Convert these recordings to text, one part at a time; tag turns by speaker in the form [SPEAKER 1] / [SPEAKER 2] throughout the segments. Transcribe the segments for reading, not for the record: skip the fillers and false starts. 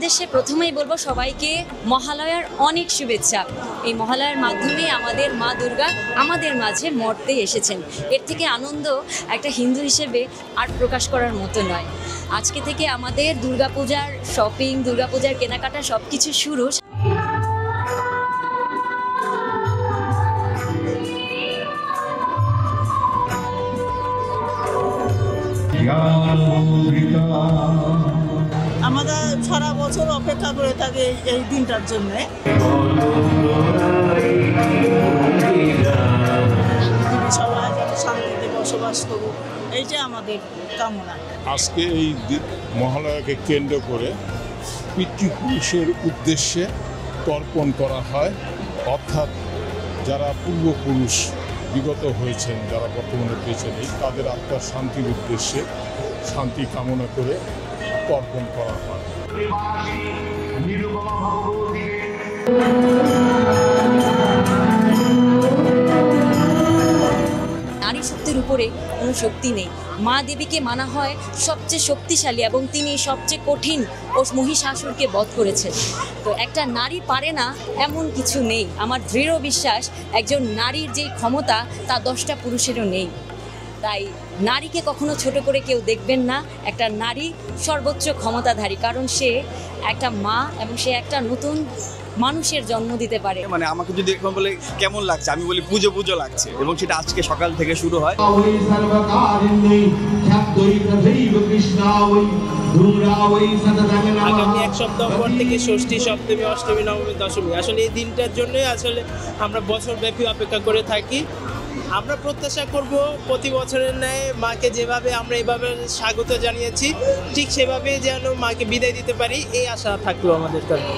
[SPEAKER 1] উদ্দেশ্যে প্রথমেই বলবো সবাইকে মহালয়ার অনেক শুভেচ্ছা। এই মহালয়ার মাধ্যমে আমাদের মা দুর্গা আমাদের মাঝে মর্তে এসেছেন। এর থেকে আনন্দ একটা হিন্দু হিসেবে আর প্রকাশ করার মতো নয়। আজকে থেকে আমাদের দুর্গাপূজার শপিং, দুর্গাপূজার কেনাকাটা সব কিছু শুরু।
[SPEAKER 2] আমাদের সারা বছর অপেক্ষা করে থাকে এই দিনটার জন্য। সবাই যেন শান্তিতে বসবাস করুক, এইটা আমাদের কামনা।
[SPEAKER 3] আজকে এই মহালয়াকে কেন্দ্র করে পিতৃপুরুষের উদ্দেশ্যে তর্পণ করা হয়, অর্থাৎ যারা পূর্বপুরুষ বিগত হয়েছেন, যারা বর্তমানে বেঁচে নেই, তাদের আত্মার শান্তির উদ্দেশ্যে শান্তি কামনা করে তর্পণ করা হয়।
[SPEAKER 1] নারী শক্তির উপরে কোনো শক্তি নেই। মা দেবীকে মানা হয় সবচেয়ে শক্তিশালী এবং তিনি সবচেয়ে কঠিন ও মহিষাসুরকে বধ করেছেন। তো একটা নারী পারে না এমন কিছু নেই। আমার দৃঢ় বিশ্বাস একজন নারীর যেই ক্ষমতা তা 10টা পুরুষেরও নেই। তাই নারীকে কখনো ছোট করে কেউ দেখবেন না। একটা নারী সর্বোচ্চ ক্ষমতাধারী, কারণ সে একটা মা এবং সে একটা নতুন মানুষের জন্ম দিতে পারে।
[SPEAKER 4] মানে আমাকে যদি এখন বলে কেমন লাগছে, আমি বলি পুজো পুজো লাগছে, এবং সেটা আজকে সকাল থেকে শুরু হয়।
[SPEAKER 5] আগামী এক সপ্তাহ পর থেকে ষষ্ঠী, সপ্তমী, অষ্টমী, নবমী, দশমী, আসলে এই দিনটার জন্যই আসলে আমরা বছরব্যাপী অপেক্ষা করে থাকি। আমরা প্রত্যাশা করব প্রতি বছরের ন্যায় মাকে যেভাবে আমরা এভাবে স্বাগত জানিয়েছি, ঠিক সেভাবে যেন মাকে বিদায় দিতে পারি, এই আশা থাকলো আমাদের তরফে।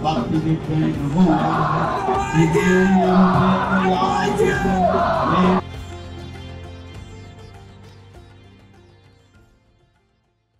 [SPEAKER 6] Bhakti